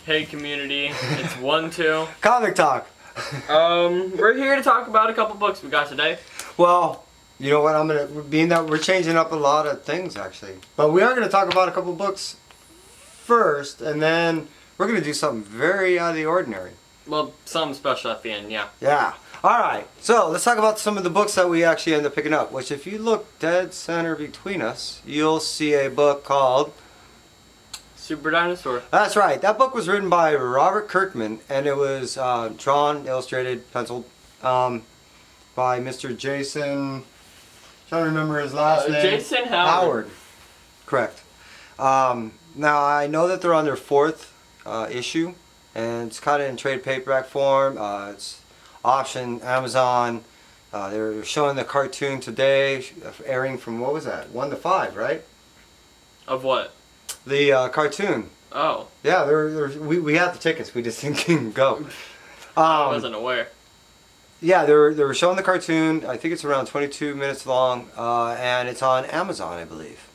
Hey community, it's 1-2. Comic Talk. We're here to talk about a couple books we got today. Well, you know what, being that we're changing up a lot of things actually. But we are gonna talk about a couple books first, and then we're gonna do something very out of the ordinary. Well, something special at the end, yeah. Yeah. Alright, so let's talk about some of the books that we actually end up picking up, which if you look dead center between us, you'll see a book called Super Dinosaur. That's right. That book was written by Robert Kirkman, and it was drawn, illustrated, penciled by Mr. Jason. Trying to remember his last name. Jason Howard. Correct. Now I know that they're on their 4th issue, and it's kind of in trade paperback form. It's option Amazon. They're showing the cartoon today, airing from what was that? 1 to 5, right? Of what? The cartoon. Oh. Yeah, we had the tickets. We just didn't go. I wasn't aware. Yeah, they were showing the cartoon. I think it's around 22 minutes long, and it's on Amazon, I believe.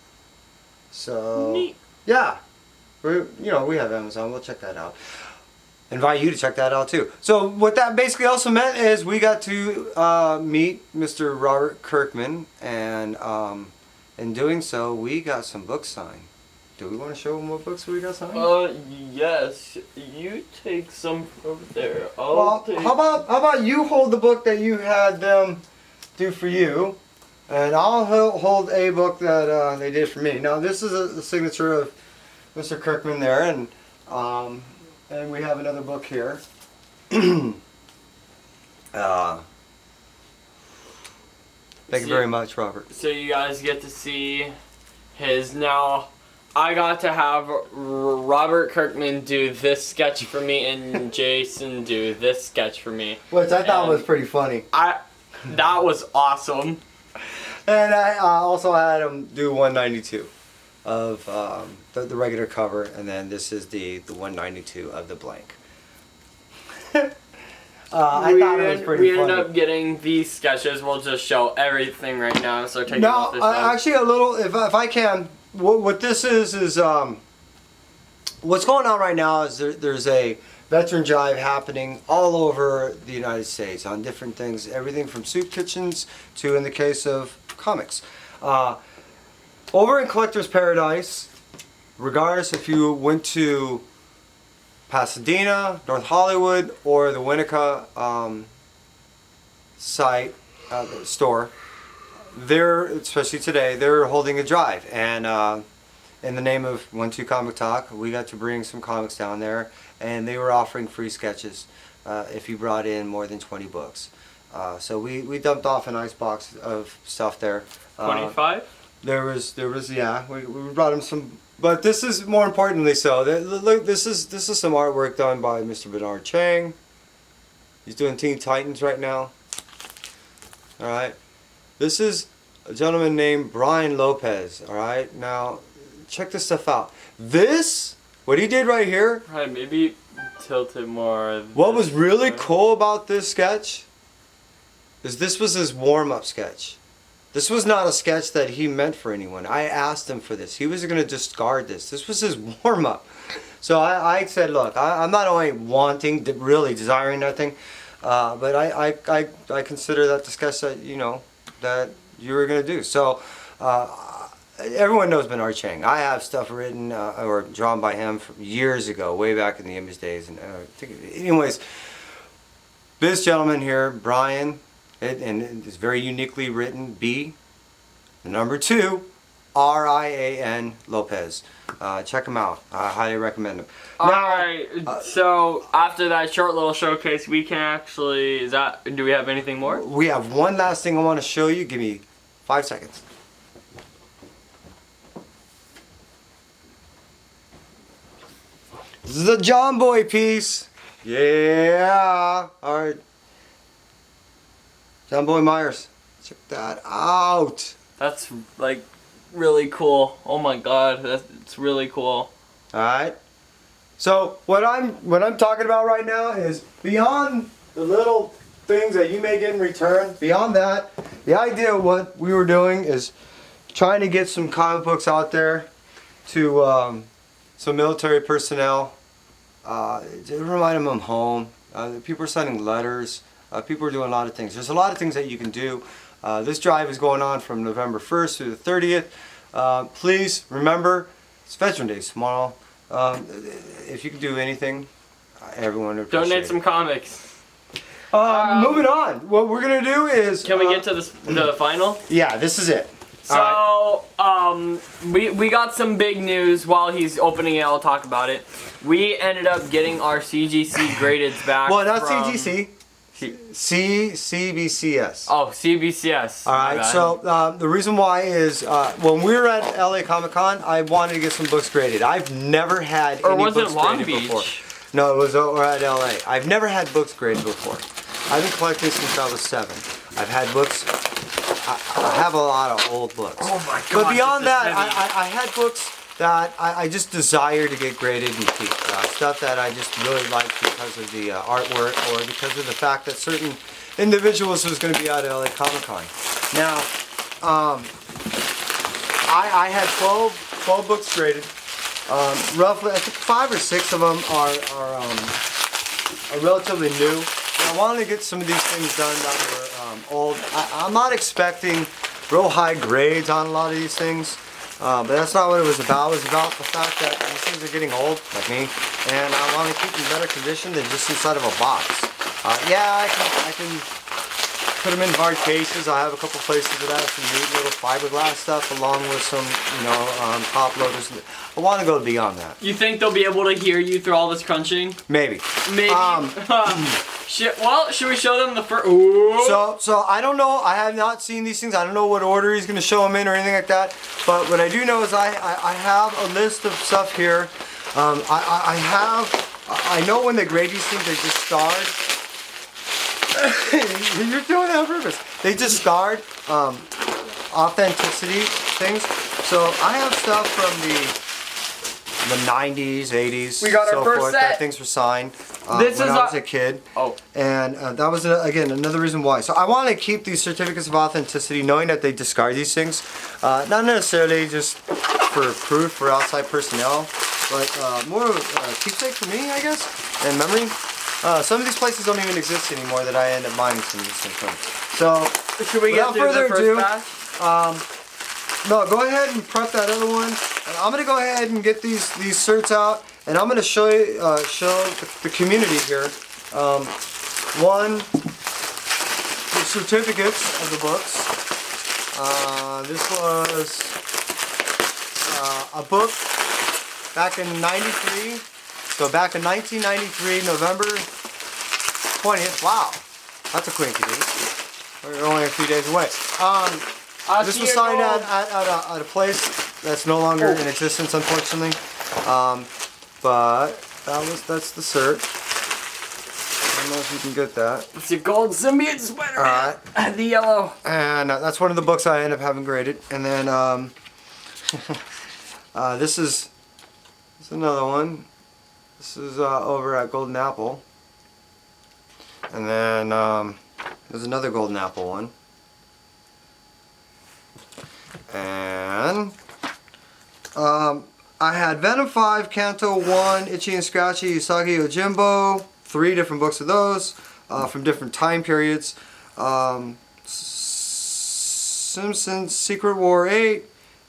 So neat. Yeah, we have Amazon. We'll check that out. Invite you to check that out too. So what that basically also meant is we got to meet Mr. Robert Kirkman, and in doing so, we got some books signed. Do we want to show them what books we got signed? Yes. You take some over there. How about you hold the book that you had them do for you, and I'll hold a book that they did for me. Now this is the signature of Mr. Kirkman there, and we have another book here. Thank you very much, Robert. So you guys get to see his now. I got to have Robert Kirkman do this sketch for me and Jason do this sketch for me. Which I thought was pretty funny. That was awesome. And I also had him do 192 of the regular cover, and then this is the 192 of the blank. I thought it was pretty funny. We ended up getting these sketches. We'll just show everything right now. So take it off this side. Actually, a little, if I can. What this is what's going on right now is there's a veteran drive happening all over the United States on different things, everything from soup kitchens to, in the case of comics. Over in Collector's Paradise, regardless if you went to Pasadena, North Hollywood, or the Winnetka store, especially today, they're holding a drive, and in the name of 1-2 Comic Talk, we got to bring some comics down there, and they were offering free sketches if you brought in more than 20 books. So we dumped off a nice box of stuff there. 25? There was yeah. We brought them some, but this is more importantly so. Look, this is some artwork done by Mr. Bernard Chang. He's doing Teen Titans right now. All right. This is a gentleman named Brian Lopez, alright? Now, check this stuff out. What he did right here. Right, maybe tilt it more. What was really cool about this sketch is this was his warm-up sketch. This was not a sketch that he meant for anyone. I asked him for this. He was going to discard this. This was his warm-up. So I said, look, I'm not only wanting, really desiring nothing, but I consider that the sketch that, that you were going to do. So everyone knows Bernard Chang. I have stuff written or drawn by him from years ago, way back in the Image days. And anyways, this gentleman here, Brian, and it's very uniquely written, B, the number 2, R-I-A-N Lopez. Check him out. I highly recommend him. Alright, so after that short little showcase, we can actually, do we have anything more? We have one last thing I want to show you. Give me 5 seconds. This is a John Boy piece. Yeah. Alright. John Boy Myers. Check that out. That's like really cool. Oh my god, that's really cool. Alright. So what I'm talking about right now is beyond the little things that you may get in return, beyond that, the idea of what we were doing is trying to get some comic books out there to some military personnel to remind them I'm home. People are sending letters. People are doing a lot of things. There's a lot of things that you can do. This drive is going on from November 1st through the 30th. Please remember, it's Veteran Day tomorrow. If you can do anything, everyone would appreciate Donate some comics. Moving on. What we're gonna do is. Can we get to the final? Yeah, this is it. So, we got some big news while he's opening it. I'll talk about it. We ended up getting our CGC gradeds back. Well, not from CGC. CBCS. Oh, CBCS. All right. So the reason why is when we were at LA Comic Con, I wanted to get some books graded. I've never had any books graded before. No, it was over at LA. I've never had books graded before. I've been collecting since I was 7. I've had books. I have a lot of old books. Oh my god. But beyond that, I had books that I just desire to get graded and keep. Stuff that I just really like because of the artwork or because of the fact that certain individuals was going to be out at LA Comic Con. Now, I had 12 books graded. Roughly, I think 5 or 6 of them are relatively new. I wanted to get some of these things done that were old. I'm not expecting real high grades on a lot of these things, but that's not what it was about. It was about the fact that these things are getting old, like me, and I want to keep them in better condition than just inside of a box. Yeah, I can put them in hard cases. I have a couple places that have some neat little fiberglass stuff along with some, top loaders. I want to go beyond that. You think they'll be able to hear you through all this crunching? Maybe. Maybe. Well, should we show them the first? So I don't know. I have not seen these things. I don't know what order he's going to show them in or anything like that. But what I do know is I have a list of stuff here. I know when they grade these things, they discard. You're doing that on purpose. They discard authenticity things. So I have stuff from the 90s, 80s, we got our first set. That things were signed when I was a kid. Oh. And that was, again, another reason why. So I want to keep these certificates of authenticity, knowing that they discard these things. Not necessarily just for proof for outside personnel, but more of a keepsake for me, I guess, and memory. Some of these places don't even exist anymore that I end up buying some of these things from. So, should we without get through further the first ado, pass? No, go ahead and prep that other one. And I'm gonna go ahead and get these certs out, and I'm gonna show you show the community here. One, the certificates of the books. This was a book back in '93. So back in 1993, November 20th. Wow, that's a quick date. We're only a few days away. This was signed at a place that's no longer in existence, unfortunately. But that's the cert. I don't know if you can get that. It's your gold symbiote sweater. All right. The yellow. And that's one of the books I end up having graded. And then this is another one. This is over at Golden Apple. And then there's another Golden Apple one. And I had Venom 5, Kanto 1, Itchy and Scratchy, Usagi Yojimbo, 3 different books of those from different time periods. Simpsons Secret War 8,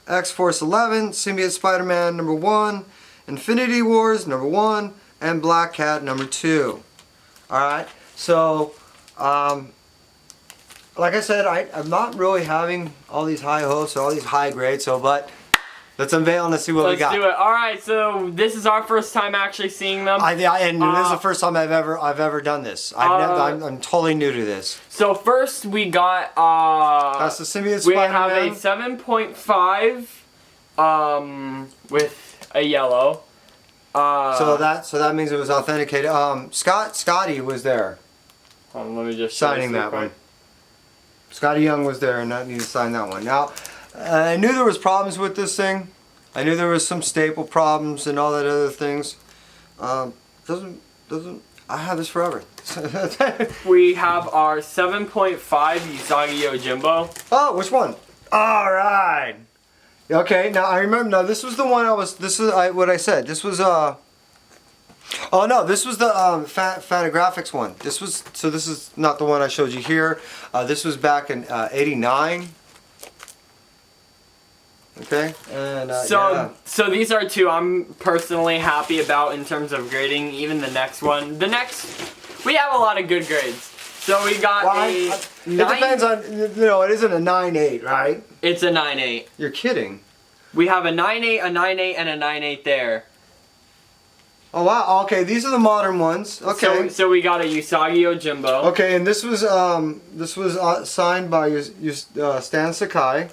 X-Force 11, Symbiote Spider-Man number 1, Infinity Wars number 1, and Black Cat number 2. Alright, so like I said, I'm not really having all these high hopes or all these high grades, but let's unveil and let's see what we got. Let's do it. Alright, so this is our first time actually seeing them. And this is the first time I've ever done this. I'm totally new to this. So first we got that's the Symbiote we Spider-Man. have a 7.5 with a yellow. So that means it was authenticated. Scotty was there. Let me just signing that one. Scotty Young was there, and that needs to sign that one. Now, I knew there was problems with this thing. I knew there was some staple problems and all that other things. Doesn't I have this forever? We have our 7.5 Usagi Yojimbo. Oh, which one? All right. Okay, now I remember. Now this was the one I was. This is what I said. This was Oh no, this was the Fantagraphics one. This is not the one I showed you here. This was back in '89. Okay, and so these are two I'm personally happy about in terms of grading. Even the next one, we have a lot of good grades. So we got it depends on, it isn't a 9.8, right? It's a 9.8. You're kidding. We have a 9.8, a 9.8, and a 9.8 there. Oh wow. Okay, these are the modern ones. Okay. So we got a Usagi Yojimbo. Okay, and this was signed by Stan Sakai.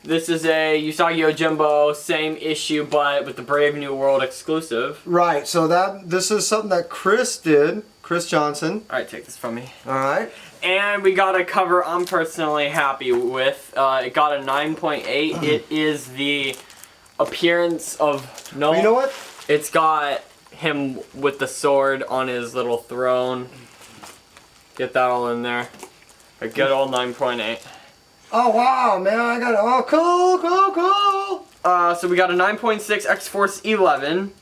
This is a Usagi Yojimbo, same issue, but with the Brave New World exclusive. Right. So this is something that Chris did. Chris Johnson. All right, take this from me. All right. And we got a cover I'm personally happy with. It got a 9.8. It is the appearance of You know what? It's got him with the sword on his little throne. Get that all in there. A good old 9.8. Oh wow, man! I got it. Oh, cool. So we got a 9.6 X-Force 11.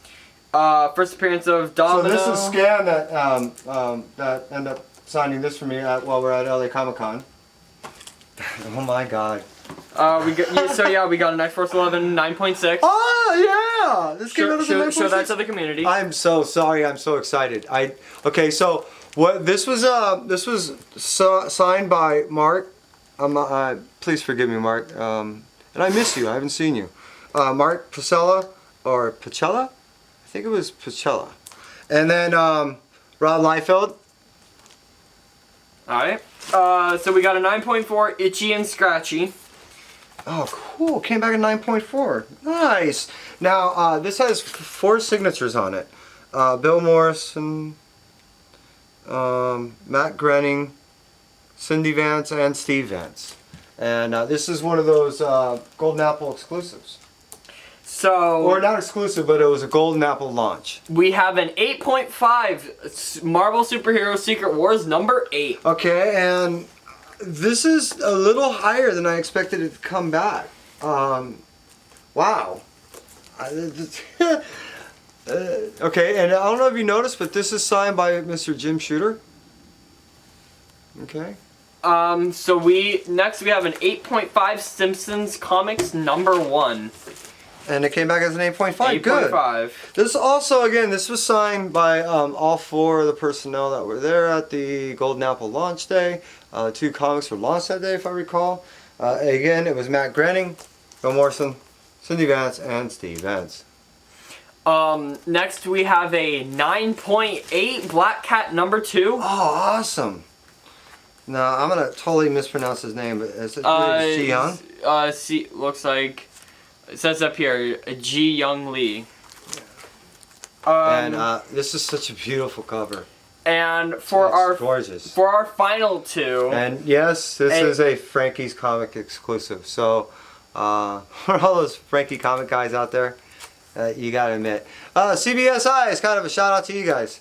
First appearance of Domino. So this is Scan that ended up signing this for me while we're at LA Comic Con. Oh my God. We got an X-Force 11 9.6. Oh yeah! This came out as a 9.6. Show that to the community. I'm so sorry. I'm so excited. Okay. So what this was signed by Mark. Please forgive me, Mark. And I miss you. I haven't seen you. Mark Pacella or Pacella? I think it was Pacella. And then Rob Liefeld. Alright. So we got a 9.4 Itchy and Scratchy. Oh, cool. Came back at 9.4. Nice. Now, this has 4 signatures on it. Bill Morrison, Matt Groening, Cindy Vance, and Steve Vance. And this is one of those Golden Apple exclusives. Or not exclusive, but it was a Golden Apple launch. We have an 8.5 Marvel Superhero Secret Wars number 8. Okay, and this is a little higher than I expected it to come back. Wow. Okay, and I don't know if you noticed, but this is signed by Mr. Jim Shooter. Okay. So next we have an 8.5 Simpsons Comics number 1. And it came back as an 8.5. 8.5. Good. This also, again, this was signed by all 4 of the personnel that were there at the Golden Apple launch day. 2 comics were launched that day, if I recall. Again, it was Matt Groening, Bill Morrison, Cindy Vance, and Steve Vance. Next we have a 9.8 Black Cat number 2. Oh, awesome. No, I'm going to totally mispronounce his name, but is it Ji Young? Looks like, it says up here, Ji Young Lee. And this is such a beautiful cover. And for gorgeous. For our final 2. And yes, this is a Frankie's Comic exclusive. So, for all those Frankie Comic guys out there, you gotta admit. CBSI is kind of a shout out to you guys.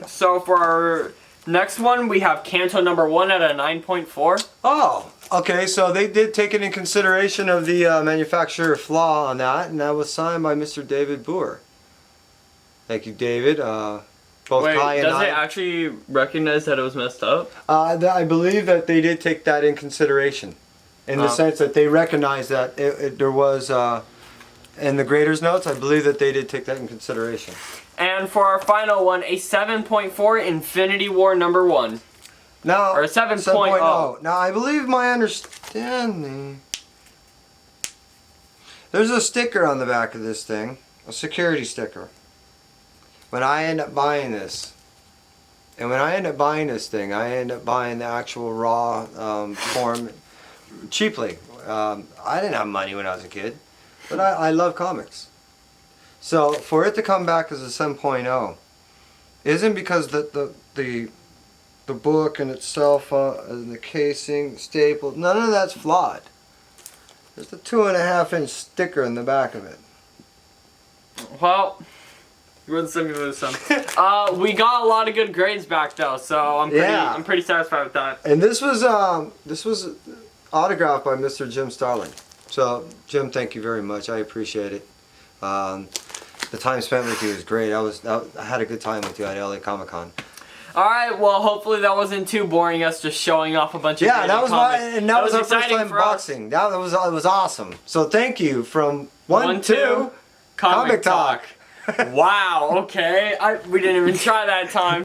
So for our next one, we have Kanto number 1 at a 9.4. Oh, okay. So they did take it in consideration of the manufacturer flaw on that, and that was signed by Mr. David Boer. Thank you, David. Both Wait, Kai and does it actually recognize that it was messed up? I believe that they did take that in consideration, in the sense that they recognized that there was, in the graders' notes, I believe that they did take that in consideration. And for our final one, a 7.4 Infinity War number 1. Now, or 7.0. Now, I believe my understanding, there's a sticker on the back of this thing, a security sticker. When I end up buying this, and when I end up buying this thing, I end up buying the actual raw form cheaply. I didn't have money when I was a kid, but I love comics. So for it to come back as a 7.0 isn't because the book in itself and the casing, stapled, none of that's flawed. There's the 2.5-inch sticker in the back of it. Well, you wouldn't send me with some. We got a lot of good grades back though, so I'm pretty satisfied with that. And this was autographed by Mr. Jim Starling. So Jim, thank you very much. I appreciate it. The time spent with you was great. I had a good time with you at LA Comic Con. Alright, well, hopefully that wasn't too boring, us just showing off a bunch of Yeah, that was comics. that was our first exciting time for us. boxing. That was awesome. So thank you from One, two, Comic Talk. Wow, okay. We didn't even try that time.